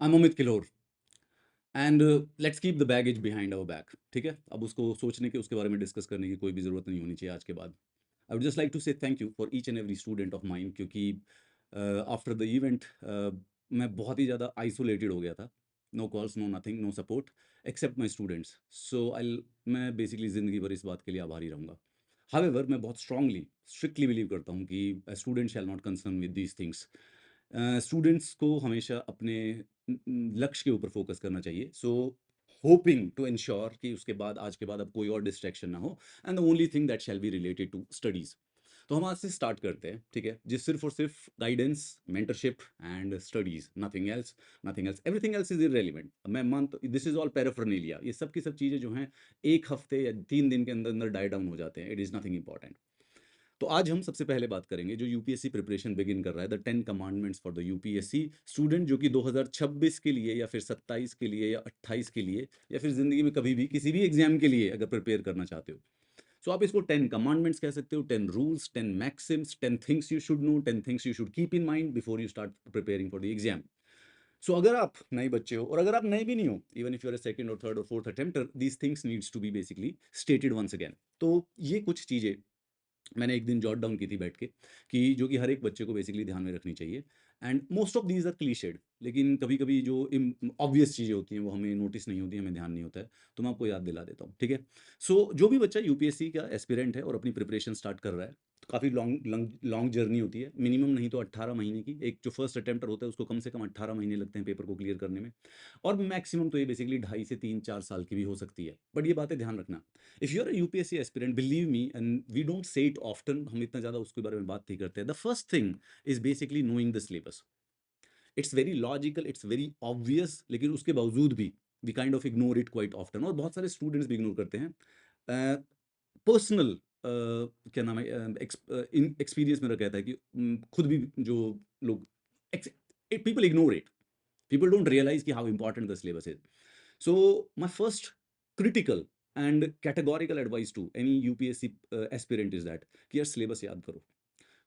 I am Amit Kilor and let's keep the baggage behind our back. ठीक है, अब उसको सोचने के, उसके बारे में डिस्कस करने की कोई भी ज़रूरत नहीं होनी चाहिए आज के बाद। I would just like to say thank you for each and every student of mind, क्योंकि आफ्टर द इवेंट मैं बहुत ही ज़्यादा आइसोलेटेड हो गया था। No calls, no nothing, no support except my students. So I मैं बेसिकली ज़िंदगी भर इस बात के लिए आभारी रहूँगा। हावेवर मैं बहुत स्ट्रांगली स्ट्रिक्टली बिलीव करता हूँ कि student shall not concern with these things. Students को हमेशा अपने लक्ष्य के ऊपर फोकस करना चाहिए। सो होपिंग टू इंश्योर कि उसके बाद, आज के बाद, अब कोई और डिस्ट्रैक्शन ना हो, and the only thing that shall be related to studies. तो हम आज से स्टार्ट करते हैं, ठीक है, जिस सिर्फ और सिर्फ guidance, mentorship and studies, nothing else. Nothing else, everything else is irrelevant. मैं मानता, दिस इज ऑल पैराफर्नेलिया। ये सब की सब चीज़ें जो हैं, एक हफ्ते या 3 दिन के अंदर अंदर डाई डाउन हो जाते हैं। It is nothing important. तो आज हम सबसे पहले बात करेंगे जो यूपीएससी प्रिपरेशन बिगिन कर रहा है, the 10 commandments for the UPSC student, जो कि 2026 के लिए या फिर 27 के लिए या 28 के लिए या फिर जिंदगी में कभी भी किसी भी एग्जाम के लिए अगर प्रिपेयर करना चाहते हो। सो आप इसको 10 कमांडमेंट्स कह सकते हो, 10 rules, 10 maxims, 10 things you should know, 10 things you should keep in mind before you start preparing for the exam. So अगर आप नए बच्चे हो और अगर आप नए भी नहीं हो, even if you are a second or third or fourth attempter, these things needs to be basically stated once again. तो ये कुछ चीज़ें मैंने एक दिन जॉट डाउन की थी बैठ के, कि जो कि हर एक बच्चे को बेसिकली ध्यान में रखनी चाहिए। And most of these are cliched, लेकिन कभी कभी जो ऑब्वियस चीज़ें होती हैं वो हमें नोटिस नहीं होती, हमें ध्यान नहीं होता है। तो मैं आपको याद दिला देता हूँ, ठीक है। सो जो भी बच्चा यूपीएससी का एस्पिरेंट है और अपनी प्रिपरेशन स्टार्ट कर रहा है, तो काफ़ी लॉन्ग लॉन्ग लॉन्ग जर्नी होती है, मिनिमम नहीं तो 18 महीने की। एक जो फर्स्ट अटेम्प्टर होता है उसको कम से कम 18 महीने लगते हैं पेपर को क्लियर करने में, और मैक्सिमम तो ये बेसिकली 2.5 से 3-4 साल की भी हो सकती है। बट ये बातें ध्यान रखना, if you are UPSC aspirant, believe me, and we don't say it often, हम इतना ज्यादा उसके बारे में बात नहीं करते हैं। The first thing is basically knowing the syllabus. It's very logical, it's very obvious, लेकिन उसके बावजूद भी we kind of ignore it quite often, और बहुत सारे स्टूडेंट्स भी इग्नोर करते हैं। पर्सनल क्या नाम है, एक्सपीरियंस मेरा कहता है कि खुद भी जो लोग, people ignore it, people don't realize ki how important the syllabus is. So my first critical and categorical advice to any UPSC aspirant is that कि यार सिलेबस याद करो।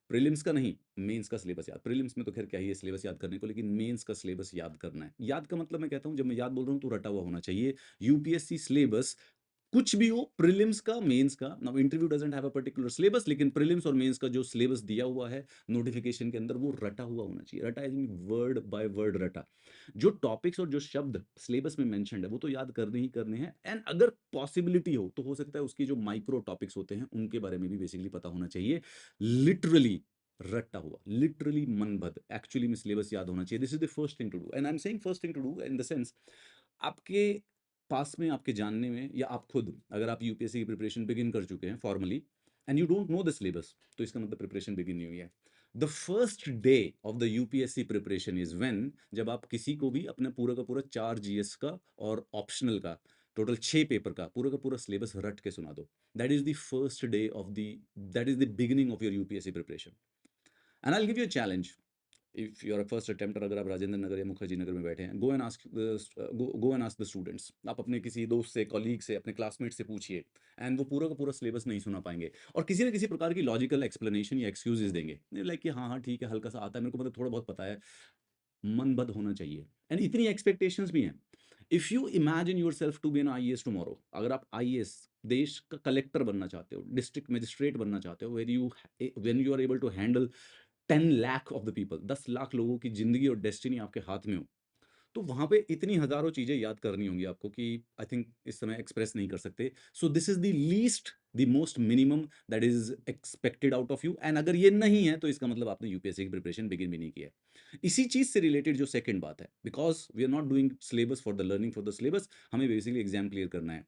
प्रीलिम्स का नहीं, मेंस का सिलेबस याद। प्रीलिम्स में तो खैर क्या ही है सिलेबस याद करने को, लेकिन मेंस का सिलेबस याद करना है। याद का मतलब मैं कहता हूँ, जब मैं याद बोल रहा हूँ तो रटा हुआ होना चाहिए। यूपीएससी सिलेबस कुछ भी हो, प्रीलिम्स का, मेंस का, now interview doesn't have a particular syllabus, लेकिन प्रीलिम्स और मेंस का जो सिलेबस दिया हुआ है नोटिफिकेशन के अंदर, वो रटा हुआ होना चाहिए। रटा I mean word by word रटा। जो टॉपिक्स और जो शब्द सिलेबस में मेंशन्ड है वो तो याद करने ही करने हैं, एंड अगर पॉसिबिलिटी हो तो हो सकता है उसकी जो माइक्रो टॉपिक्स होते हैं उनके बारे में भी बेसिकली पता होना चाहिए। लिटरली रट्टा हुआ, लिटरली मनबद, एक्चुअली में सिलेबस याद होना चाहिए। This is the first thing to do, and I am saying first thing to do in the sense, आपके पास में, आपके जानने में, या आप खुद अगर आप यूपीएससी की प्रिपरेशन बिगिन कर चुके हैं formally, and you don't know the syllabus, तो इसका मतलब प्रिपरेशन बिगिन नहीं हुई है। The first day of the UPSC preparation is when, जब आप किसी को भी अपना पूरा का पूरा 4 जीएस का और ऑप्शनल का टोटल 6 पेपर का पूरा सिलेबस रट के सुना दो। That is the first day of the, that is the beginning of your UPSC preparation. And I will give you a challenge, if you are a first attempter, अगर आप राजेंद्र नगर या मुखर्जी नगर में बैठे हैं, go and ask the students. आप अपने किसी दोस्त से, कॉलीग से, अपने क्लासमेट से पूछिए, एंड वो पूरा का पूरा सिलेबस नहीं सुना पाएंगे, और किसी ना किसी प्रकार की लॉजिकल एक्सप्लेनेशन या एक्सक्यूजेस देंगे, लाइक कि हाँ हाँ ठीक है, हल्का सा आता है मेरे को, मतलब थोड़ा बहुत पता है। मनबद होना चाहिए, एंड इतनी एक्सपेक्टेशंस भी हैं। If you imagine yourself to be an IAS tomorrow, अगर आप आईएएस, देश का कलेक्टर बनना चाहते हो, डिस्ट्रिक्ट मजिस्ट्रेट बनना चाहते हो, where you, when you are able to handle 10 lakh of the people, 10 lakh लोगों की जिंदगी और डेस्टिनी आपके हाथ में हो, तो वहां पे इतनी हजारों चीजें याद करनी होंगी आपको कि आई थिंक इस समय एक्सप्रेस नहीं कर सकते। सो this is the least, the most minimum that is expected out of you, and अगर ये नहीं है तो इसका मतलब आपने यूपीएससी की प्रिपरेशन बिगिन भी नहीं किया है। इसी चीज से रिलेटेड जो सेकंड बात है, because we are not doing syllabus for the learning for the syllabus, हमें बेसिकली एग्जाम क्लियर करना है।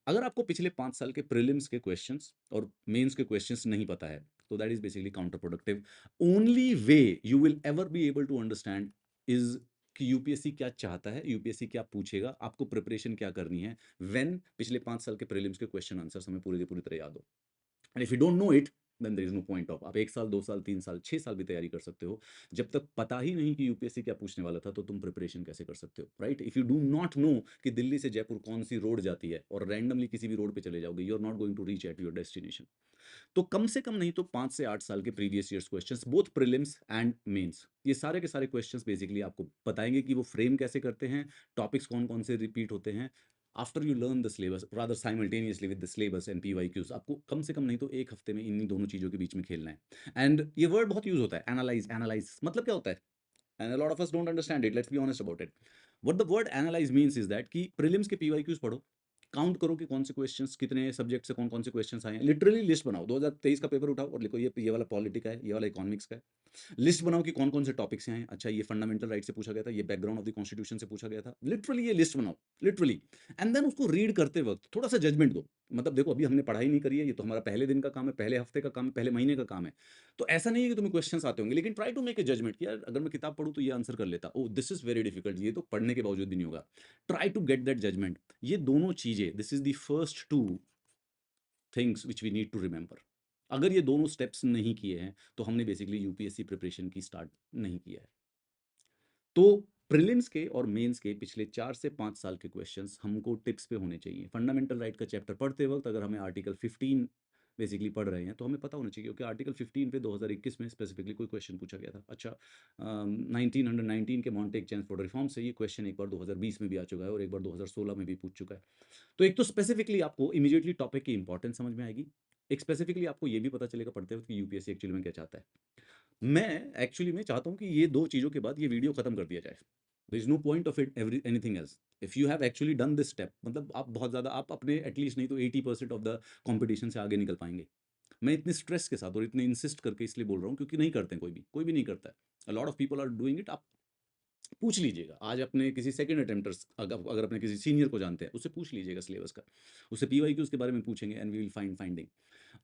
अगर आपको पिछले 5 साल के प्रीलिम्स के क्वेश्चंस और मेंस के क्वेश्चंस नहीं पता है, तो that is basically counterproductive. Only way you will ever be able to understand is कि यूपीएससी क्या चाहता है, यूपीएससी क्या पूछेगा, आपको प्रिपरेशन क्या करनी है, व्हेन पिछले 5 साल के प्रीलिम्स के क्वेश्चन आंसर्स हमें पूरी की पूरी तरह याद हो। And if you don't know it, then there is no point of, आप 1 साल 2 साल 3 साल 6 साल भी तैयारी कर सकते हो, जब तक पता ही नहीं कि यूपीएससी क्या पूछने वाला था तो तुम प्रिपरेशन कैसे कर सकते हो, right? If you do not know कि दिल्ली से जयपुर कौन सी रोड जाती है और रैंडमली किसी भी रोड पे चले जाओगे, you are not going to reach at your destination. तो कम से कम नहीं तो 5 से 8 साल के previous years questions, both prelims and mains, ये सारे के सारे क्वेश्चंस बेसिकली आपको बताएंगे कि वो फ्रेम कैसे करते हैं, टॉपिक्स कौन कौन से रिपीट होते हैं। After you learn the syllabus rather simultaneously with the syllabus and PYQs, आपको कम से कम नहीं तो एक हफ्ते में इन्हीं दोनों चीजों के बीच में खेलना है। एंड ये वर्ड बहुत यूज होता है, एनालाइज, एनालाइज मतलब क्या होता है? And a lot of us don't understand it, let's be honest about it. What the word analyze means is that कि प्रीलिम्स के पीवाईक्यूज पढ़ो, काउंट करो कि कौन से क्वेश्चंस कितने सब्जेक्ट से कौन कौन से क्वेश्चंस आए हैं, लिटरली लिस्ट बनाओ, 2023 का पेपर उठाओ और लिखो ये वाला पॉलिटी का है, ये वाला इकोनॉमिक्स का है, लिस्ट बनाओ कि कौन कौन से टॉपिक्स हैं, अच्छा ये फंडामेंटल राइट से पूछा गया था, ये बैकग्राउंड ऑफ द कॉन्स्टिट्यूशन से पूछा गया था, लिटरली ये लिस्ट बनाओ, लिटरली। एंड देन उसको रीड करते वक्त थोड़ा सा जजमेंट दो, मतलब देखो अभी हमने पढ़ाई नहीं करी है, ये तो हमारा पहले दिन का काम है, पहले हफ्ते का काम है, पहले महीने का काम है, तो ऐसा नहीं है कि तुम्हें क्वेश्चंस आते होंगे, लेकिन try to make a judgement कि यार अगर मैं किताब पढ़ूं तो ये आंसर कर लेता, oh this is very difficult, ये तो पढ़ने के बावजूद भी नहीं होगा। Try to get that judgement. ये दोनों चीजें, this is the first two things which we need to remember. अगर ये दोनों स्टेप्स नहीं किए हैं तो हमने बेसिकली यूपीएससी प्रिपरेशन की स्टार्ट नहीं किया है। तो प्रीलिम्स के और मेंस के पिछले 4 से 5 साल के क्वेश्चंस हमको टिप्स पे होने चाहिए। फंडामेंटल राइट का चैप्टर पढ़ते वक्त अगर हमें आर्टिकल 15 बेसिकली पढ़ रहे हैं तो हमें पता होना चाहिए, क्योंकि आर्टिकल 15 पे 2021 में स्पेसिफिकली कोई क्वेश्चन पूछा गया था। अच्छा, 1919 के मॉन्टेग चेंज फॉर रिफॉर्म से ये क्वेश्चन एक बार 2020 में भी आ चुका है और एक बार 2016 में भी पूछ चुका है। तो एक तो स्पेसिफिकली आपको इमीडिएटली टॉपिक की इंपॉर्टेंस समझ में आएगी, एक स्पेसिफिकली आपको ये भी पता चलेगा पढ़ते वक्त कि यूपीएससी एक्चुअली में क्या चाहता है। मैं एक्चुअली में चाहता हूँ कि ये 2 चीज़ों के बाद ये वीडियो खत्म कर दिया जाए। There is no point of it every anything else. If you have actually done this step, मतलब आप बहुत ज़्यादा, आप अपने एटलीस्ट नहीं तो 80% ऑफ द कॉम्पिटिशन से आगे निकल पाएँगे। मैं इतने स्ट्रेस के साथ और इतने इंसिस्ट करके इसलिए बोल रहा हूँ क्योंकि नहीं करते हैं, कोई भी नहीं करता है। A lot of people are doing it. आप पूछ लीजिएगा आज अपने किसी सेकंड अटेम्प्टर्स, अगर अपने किसी सीनियर को जानते हैं उससे पूछ लीजिएगा सिलेबस का, उससे पीवाईक्यूज के बारे में पूछेंगे एंड वी विल फाइंडिंग।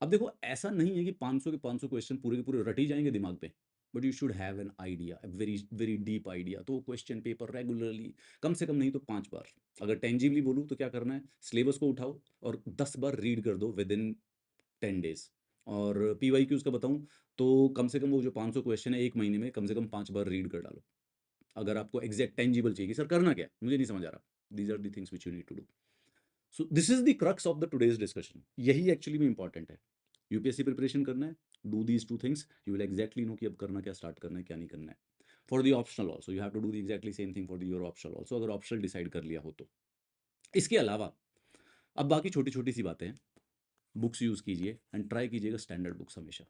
अब देखो ऐसा नहीं है कि 500 के 500 क्वेश्चन पूरे के पूरे रट ही जाएंगे दिमाग पे, but you should have an idea, very very deep idea. तो क्वेश्चन पेपर रेगुलरली कम से कम नहीं तो 5 बार, अगर टेंजिबली बोलूँ तो क्या करना है, सिलेबस को उठाओ और 10 बार रीड कर दो विद इन 10 डेज। और पीवाईक्यूज का बताऊं तो कम से कम वो जो 500 क्वेश्चन है एक महीने में कम से कम 5 बार रीड कर डालो, अगर आपको एग्जैक्ट टेंजिबल चाहिए कि सर करना क्या है? मुझे नहीं समझ आ रहा। These are the things which you need to do. So this is the crux of the today's discussion, यही एक्चुअली में इंपॉर्टेंट है। यूपीएससी प्रिपरेशन करना है, do these two things, you will exactly know कि अब करना क्या, स्टार्ट करना है क्या नहीं करना है। For the optional also you have to do the exactly same thing for the your optional also, अगर ऑप्शनल डिसाइड कर लिया हो तो। इसके अलावा अब बाकी छोटी छोटी सी बातें हैं। बुक्स यूज़ कीजिए एंड ट्राई कीजिएगा स्टैंडर्ड बुक्स हमेशा।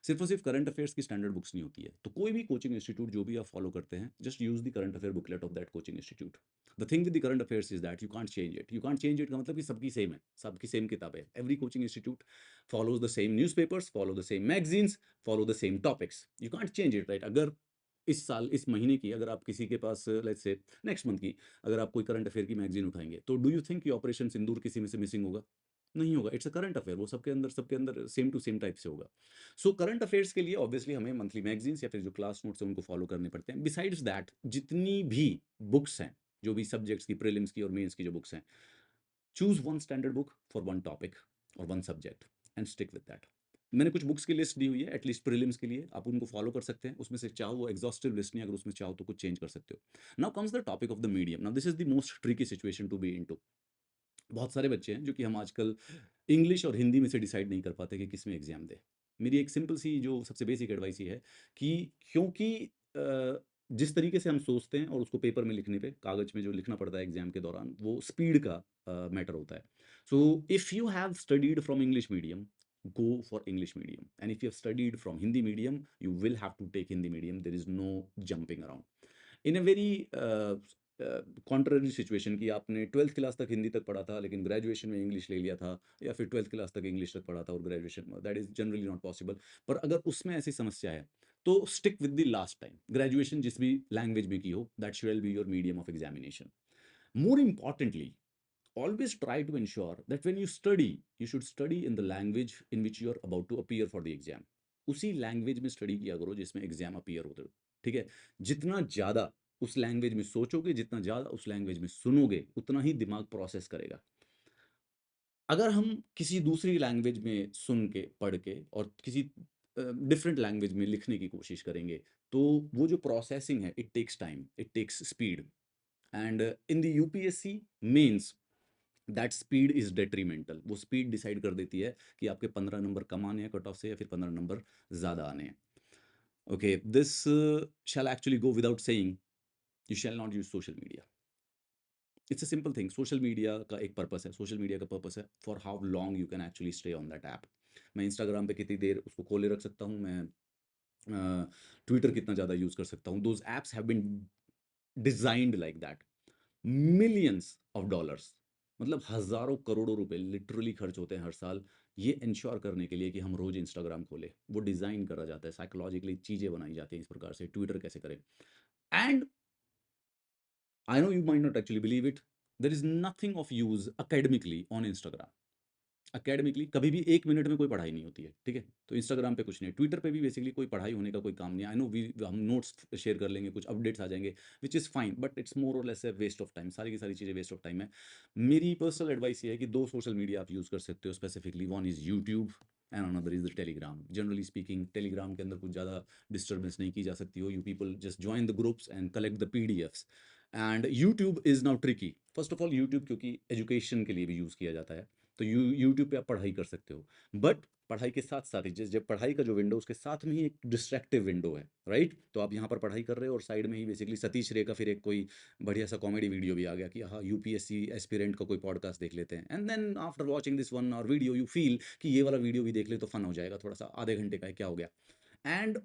सिर्फ और सिर्फ करंट अफेयर्स की स्टैंडर्ड बुक्स नहीं होती है, तो कोई भी कोचिंग इंस्टीट्यूट जो भी आप फॉलो करते हैं, just use the current affair booklet of that coaching institute. The thing with the current affairs is that you can't change it, you can't change it का मतलब कि सबकी सेम है, सबकी सेम किताब है। Every coaching institute follows the same newspapers, follow the same magazines, follow the same topics, you can't change it, right? अगर इस साल इस महीने की अगर आप किसी के पास लेट्स से नेक्स्ट मंथ की अगर आप कोई करंट अफेयर की मैगजीन उठाएंगे तो डू यू थिंक कि ऑपरेशन सिंदूर किसी में से मिसिंग होगा? नहीं होगा। इट्स अ करंट अफेयर, वो सबके अंदर सेम टू सेम टाइप से होगा। सो करंट अफेयर्स के लिए ऑब्वियसली हमें मंथली मैगजीन्स या फिर जो क्लास नोट्स हैं उनको फॉलो करने पड़ते हैं। बिसाइड्स दैट जितनी भी बुक्स हैं, जो भी सब्जेक्ट्स की, प्रीलिम्स की और मेंस की जो बुक्स हैं, choose one standard book for one topic और one subject and stick with that. मैंने कुछ बुक्स की लिस्ट दी हुई है एटलीस्ट प्रीलिम्स के लिए, आप उनको फॉलो कर सकते हैं। उसमें से चाहो वो एग्जॉस्टिव लिस्ट नहीं, अगर उसमें चाहो तो कुछ चेंज कर सकते हो। Now comes the topic of the medium. Now this is the most tricky situation to be into. बहुत सारे बच्चे हैं जो कि हम आजकल इंग्लिश और हिंदी में से डिसाइड नहीं कर पाते कि किस में एग्जाम दें। मेरी एक सिंपल सी जो सबसे बेसिक एडवाइस ये है कि क्योंकि जिस तरीके से हम सोचते हैं और उसको पेपर में लिखने पे, कागज में जो लिखना पड़ता है एग्जाम के दौरान, वो स्पीड का मैटर होता है। So if you have studied from English medium, go for English medium, and if you have studied from Hindi medium, you will have to take Hindi medium. There is no jumping around. In a very contrary situation की आपने 12th class तक हिंदी तक पढ़ा था लेकिन graduation में English ले लिया था, या फिर 12th क्लास तक इंग्लिश तक पढ़ा था और graduation, that is generally not possible. पर अगर उसमें ऐसी समस्या है तो stick with the last time, graduation जिस भी लैंग्वेज में की हो, that should be your medium of examination. More importantly, always try to ensure that when you study, you should study in the language in which you are about to appear for the exam. उसी language में study किया करो जिसमें exam appear होते हो, ठीक है? जितना ज़्यादा उस लैंग्वेज में सोचोगे, जितना ज़्यादा उस लैंग्वेज में सुनोगे, उतना ही दिमाग प्रोसेस करेगा। अगर हम किसी दूसरी लैंग्वेज में सुन के, पढ़ के और किसी डिफरेंट लैंग्वेज में लिखने की कोशिश करेंगे, तो वो जो प्रोसेसिंग है, it takes time, it takes speed, and in the UPSC mains that speed is detrimental. वो स्पीड डिसाइड कर देती है कि आपके 15 नंबर कम आने हैं कट ऑफ से या फिर 15 नंबर ज़्यादा आने हैं। Okay, this shell actually go without saying, you shall not use social media. It's a simple thing. Social media का एक पर्पस है, सोशल मीडिया का पर्पस है for how long you can actually stay on that app. मैं Instagram पे कितनी देर उसको खोले रख सकता हूँ, मैं ट्विटर कितना ज़्यादा यूज़ कर सकता हूँ। Those apps have been designed like that. Millions of dollars, मतलब हजारों करोड़ों रुपए लिटरली खर्च होते हैं हर साल ये इंश्योर करने के लिए कि हम रोज इंस्टाग्राम खोलें। वो डिजाइन करा जाता है, साइकोलॉजिकली चीजें बनाई जाती हैं इस प्रकार से, ट्विटर कैसे करें। And I know you might not actually believe it, there is nothing of use academically on Instagram. Academically कभी भी 1 मिनट में कोई पढ़ाई नहीं होती है, ठीक है? तो इंस्टाग्राम पे कुछ नहीं है, ट्विटर पे भी बेसिकली कोई पढ़ाई होने का कोई काम नहीं है। आई नो वी हम नोट्स शेयर कर लेंगे, कुछ अपडेट्स आ जाएंगे, which is fine, but it's more or less a waste of time. सारी की सारी चीज़ें वेस्ट ऑफ टाइम है। मेरी पर्सनल एडवाइस ये है कि दो सोशल मीडिया आप यूज़ कर सकते हो specifically, one is YouTube and another is the Telegram. Generally speaking Telegram के अंदर कुछ ज़्यादा डिस्टर्बेंस नहीं की जा सकती हो, you people just join the groups and collect the PDFs. And YouTube is now tricky. First of all YouTube क्योंकि एजुकेशन के लिए भी यूज़ किया जाता है, तो यूट्यूब पे आप पढ़ाई कर सकते हो, बट पढ़ाई के साथ साथ ही जब पढ़ाई का जो विंडो उसके साथ में ही एक डिस्ट्रैक्टिव विंडो है, राइट? तो आप यहाँ पर पढ़ाई कर रहे हो और साइड में ही बेसिकली सतीश रे का फिर एक कोई बढ़िया सा कॉमेडी वीडियो भी आ गया कि हाँ यूपीएससी एस्पिरेंट का कोई पॉडकास्ट देख लेते हैं, and then after watching this 1 hour video you feel कि ये वाला वीडियो भी देख ले तो फन हो जाएगा, थोड़ा सा आधे घंटे का है, क्या हो गया? And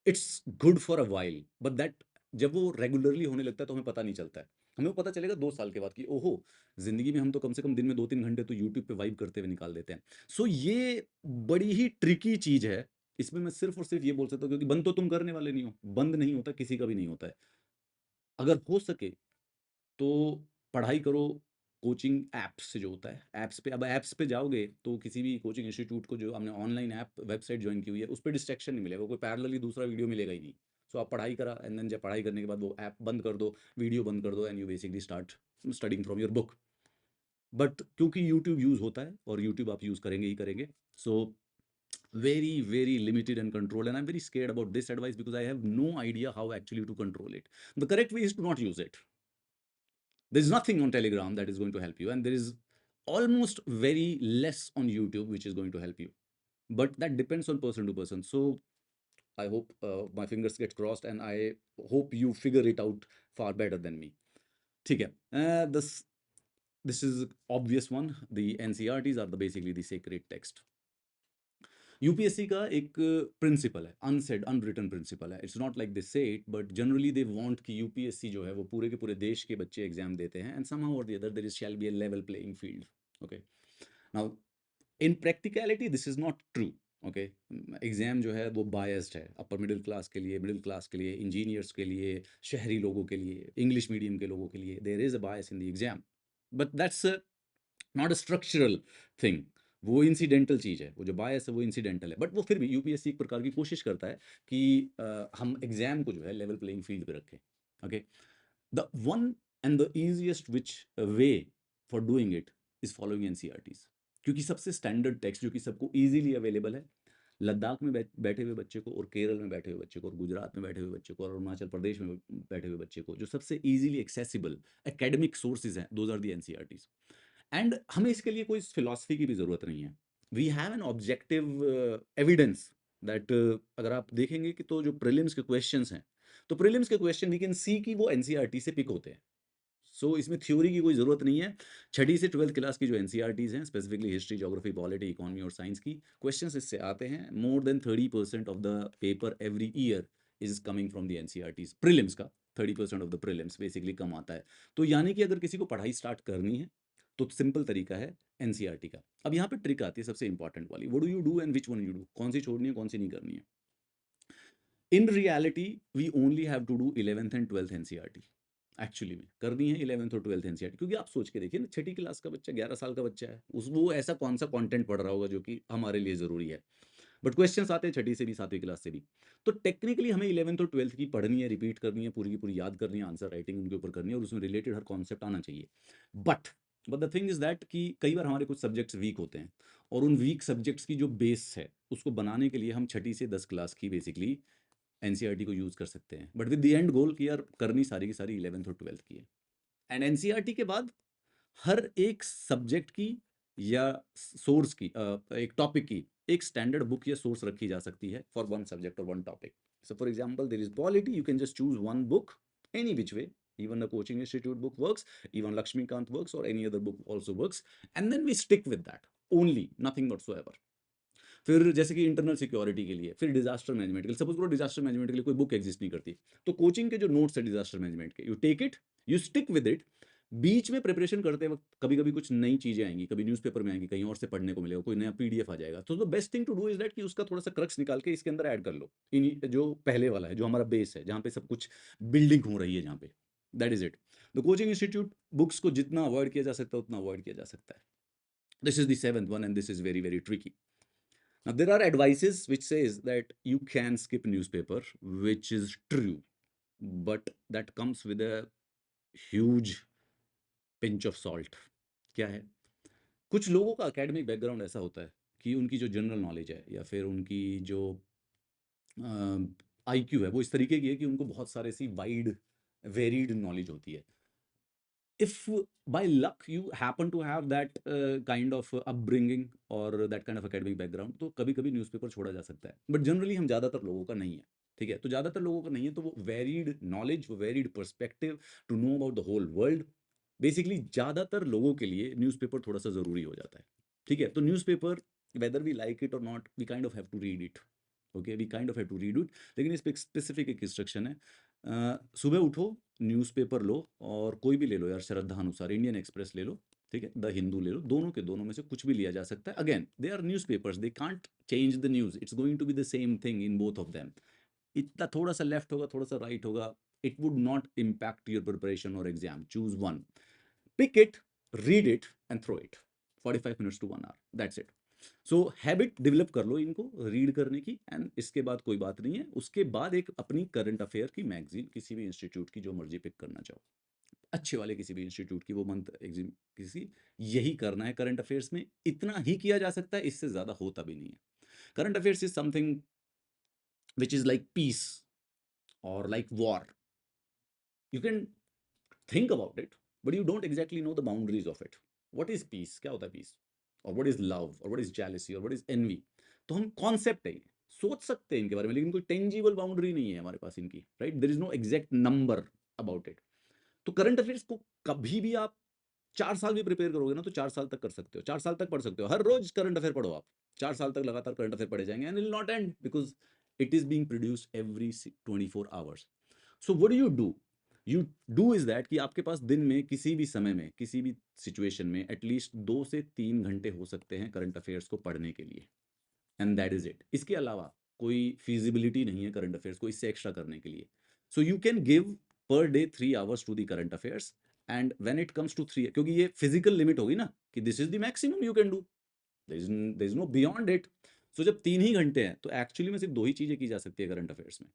it's good for a while, but that जब वो रेगुलरली होने लगता है तो हमें पता नहीं चलता है। हमें वो पता चलेगा 2 साल के बाद कि ओहो, जिंदगी में हम तो कम से कम दिन में 2-3 घंटे तो यूट्यूब पे वाइब करते हुए निकाल देते हैं। सो ये बड़ी ही ट्रिकी चीज है। इसमें मैं सिर्फ और सिर्फ ये बोल सकता हूँ क्योंकि बंद तो तुम करने वाले नहीं हो, बंद नहीं होता, किसी का भी नहीं होता है। अगर हो सके तो पढ़ाई करो कोचिंग ऐप्स से जो होता है, ऐप्स पे। अब ऐप्स पे जाओगे तो किसी भी कोचिंग इंस्टीट्यूट को जो हमने ऑनलाइन ऐप वेबसाइट ज्वाइन की हुई है उस पर डिस्ट्रैक्शन नहीं मिलेगा, कोई पैरेलली दूसरा वीडियो मिलेगा ही नहीं। सो आप पढ़ाई करा एंड देन जब पढ़ाई करने के बाद वो ऐप बंद कर दो, वीडियो बंद कर दो, and you basically start studying from your book. But क्योंकि यूट्यूब यूज़ होता है और यूट्यूब आप यूज़ करेंगे ही करेंगे, सो very very limited and controlled, and I'm very scared about this advice because I have no idea how actually to control it. The correct way is to not use it. There is nothing on Telegram that is going to help you, and there is almost very less on YouTube which is going to help you, but that depends on person to person. So I hope my fingers get crossed and I hope you figure it out far better than me. ठीक है, this is obvious one. The NCRTs are the basically the sacred text. UPSC का एक principal है, unsaid unwritten principal है। It's not like they से it, but generally they want कि UPSC जो है वो पूरे के पूरे देश के बच्चे एग्जाम देते हैं, एंड समहाउ और the other there shall be a level playing field. Okay, now in practicality this is not true. Okay, exam जो है वो बायस्ड है, अपर मिडिल क्लास के लिए, मिडिल क्लास के लिए, इंजीनियर्स के लिए, शहरी लोगों के लिए, इंग्लिश मीडियम के लोगों के लिए, there is a bias in the exam, but that's not a structural thing. वो इंसिडेंटल चीज़ है, वो जो बायस है वो इंसिडेंटल है, बट वो फिर भी यूपीएससी एक प्रकार की कोशिश करता है कि हम एग्जाम को जो है लेवल प्लेइंग फील्ड पे रखें। Okay, the one and the easiest which way for doing it is following NCERTs, क्योंकि सबसे स्टैंडर्ड टेक्स्ट जो कि सबको इजीली अवेलेबल है, लद्दाख में बैठे हुए बच्चे को और केरल में बैठे हुए बच्चे को और गुजरात में बैठे हुए बच्चे को और अरुणाचल प्रदेश में बैठे हुए बच्चे को जो सबसे इजीली एक्सेसिबल एकेडमिक सोर्सेज हैं, दोज आर दी एनसीईआरटीज। एंड हमें इसके लिए कोई फिलॉसफी की भी ज़रूरत नहीं है। We have an objective evidence that अगर आप देखेंगे कि तो जो प्रीलिम्स के क्वेश्चंस हैं, तो प्रीलिम्स के क्वेश्चन वी कैन सी कि वो एनसीईआरटी से पिक होते हैं। सो इसमें थ्योरी की कोई ज़रूरत नहीं है। छठी से 12th क्लास की जो एनसीईआरटीज हैं, specifically history, geography, polity, economy और साइंस की क्वेश्चंस इससे आते हैं। More than 30% of the paper every year is coming from the NCERTs. Prelims का 30% ऑफ द प्रीलिम्स बेसिकली कम आता है। तो यानी कि अगर किसी को पढ़ाई स्टार्ट करनी है तो सिंपल तरीका है एनसीईआरटी का। अब यहाँ पे ट्रिक आती है सबसे इंपॉर्टेंट वाली, what do you do and which one you do, कौन सी छोड़नी है कौन सी नहीं करनी है। In reality we only have to do 11th and 12th NCERT. Actually में करनी है 11th और 12th एनसीईआरटी, क्योंकि आप सोच के देखिए ना, छठी क्लास का बच्चा, 11 साल का बच्चा है, उस वो ऐसा कौन सा कंटेंट पढ़ रहा होगा जो कि हमारे लिए ज़रूरी है, बट क्वेश्चंस आते हैं छठी से भी, 7वीं क्लास से भी। तो टेक्निकली हमें 11th और 12th की पढ़नी है, रिपीट करनी है, पूरी की पूरी याद करनी है, आंसर राइटिंग उनके ऊपर करनी है और उसमें रिलेटेड हर कॉन्सेप्ट आना चाहिए। But but the thing is that कि कई बार हमारे कुछ सब्जेक्ट्स वीक होते हैं, और उन वीक सब्जेक्ट्स की जो बेस है उसको बनाने के लिए हम छठी से 10 क्लास की बेसिकली एनसीईआरटी को यूज़ कर सकते हैं, बट विद द एंड गोल कि यार करनी सारी की सारी 11th और 12th की है। एंड एनसीईआरटी के बाद हर एक सब्जेक्ट की या सोर्स की एक टॉपिक की एक स्टैंडर्ड बुक या सोर्स रखी जा सकती है फॉर वन सब्जेक्ट और one topic. So for example there is polity, you can just choose one book any which way, even the coaching institute book works, even Lakshmikant works, or any other book also works, and then we stick with that only, nothing whatsoever. फिर जैसे कि internal security के लिए, फिर disaster management के लिए, suppose करो disaster management के लिए कोई बुक एग्जिस्ट नहीं करती, तो कोचिंग के जो नोट्स है डिजास्टर मैनेजमेंट के, you take it, you stick with it. बीच में प्रिपरेशन करते वक्त कभी कभी कुछ नई चीजें आएंगी, कभी न्यूज़पेपर में आएंगी, कहीं और से पढ़ने को मिलेगा, कोई नया पीडीएफ आ जाएगा, तो the best thing to do is that कि उसका थोड़ा सा क्रक्स निकाल के इसके अंदर ऐड कर लो, इन जो पहले वाला है, जो हमारा बेस है, जहाँ पे सब कुछ बिल्डिंग हो रही है, जहाँ पे, that is it. The coaching institute books को जितना अवॉइड किया जा सकता है उतना अवॉइड किया जा सकता है। This is the seventh one, and this is very very tricky. Now, there are advices which says that you can skip newspaper, which is true, but that comes with a huge pinch of salt. क्या है? कुछ लोगों का academic background ऐसा होता है कि उनकी जो जनरल नॉलेज है या फिर उनकी जो आईक्यू है वो इस तरीके की है कि उनको बहुत सारे सी वाइड वेरीड नॉलेज होती है। if by luck you happen to have that kind of upbringing or that kind of academic background, तो कभी कभी न्यूज़पेपर छोड़ा जा सकता है, बट जनरली हम ज़्यादातर लोगों का नहीं है। ठीक है, तो ज़्यादातर लोगों का नहीं है, तो वो वेरीड नॉलेज, वो varied perspective to know about the whole world, basically ज़्यादातर लोगों के लिए न्यूज़पेपर थोड़ा सा ज़रूरी हो जाता है। ठीक है, तो newspaper whether we like it or not, we kind of have to read it. Okay, we kind of have to read it. लेकिन इस पे एक स्पेसिफिक एक इंस्ट्रक्शन है, सुबह उठो, न्यूज़पेपर लो, और कोई भी ले लो यार, श्रद्धा अनुसार इंडियन एक्सप्रेस ले लो, ठीक है, द हिंदू ले लो, दोनों के दोनों में से कुछ भी लिया जा सकता है। Again they are newspapers, they can't change the news, it's going to be the same thing in both of them. इतना थोड़ा सा लेफ्ट होगा, थोड़ा सा राइट होगा, it would not impact your preparation or exam. Choose one, pick it, read it and throw it, 45 minutes to 1 hour, that's it. So habit develop कर लो इनको रीड करने की, एंड इसके बाद कोई बात नहीं है। उसके बाद एक अपनी करंट अफेयर की मैगजीन, किसी भी इंस्टीट्यूट की जो मर्जी पिक करना चाहो, अच्छे वाले किसी भी इंस्टीट्यूट की, वो मंथ एग्जिम किसी, यही करना है करंट अफेयर्स में, इतना ही किया जा सकता है, इससे ज़्यादा होता भी नहीं है। Current affairs is something which is like peace or like war. You can think about it, but you don't exactly know the boundaries of it. What is peace? क्या होता है peace? और what is love? और what is jealousy? और what is envy? तो हम concept है ये, सोच सकते हैं इनके बारे में, लेकिन कोई टेंजिबल बाउंड्री नहीं है हमारे पास इनकी, right? There is no exact number about it. तो करंट अफेयर्स को कभी भी आप 4 साल भी प्रिपेयर करोगे ना, तो 4 साल तक कर सकते हो, 4 साल तक पढ़ सकते हो, हर रोज करंट अफेयर पढ़ो आप, 4 साल तक लगातार करंट अफेयर पढ़े जाएंगे, and will not and, because it is being produced every 24 hours. So what do you do is that कि आपके पास दिन में किसी भी समय में, किसी भी सिचुएशन में एटलीस्ट 2 से 3 घंटे हो सकते हैं करंट अफेयर्स को पढ़ने के लिए, एंड दैट इज इट। इसके अलावा कोई फिजिबिलिटी नहीं है करंट अफेयर्स को इससे एक्स्ट्रा करने के लिए। So you can give per day 3 hours to the current affairs, and when it comes to 3, क्योंकि ये फिजिकल लिमिट होगी ना कि this is the maximum you can do, there is no beyond it. So जब 3 ही घंटे हैं, तो actually में सिर्फ 2 ही चीजें की जा सकती है करंट अफेयर्स में।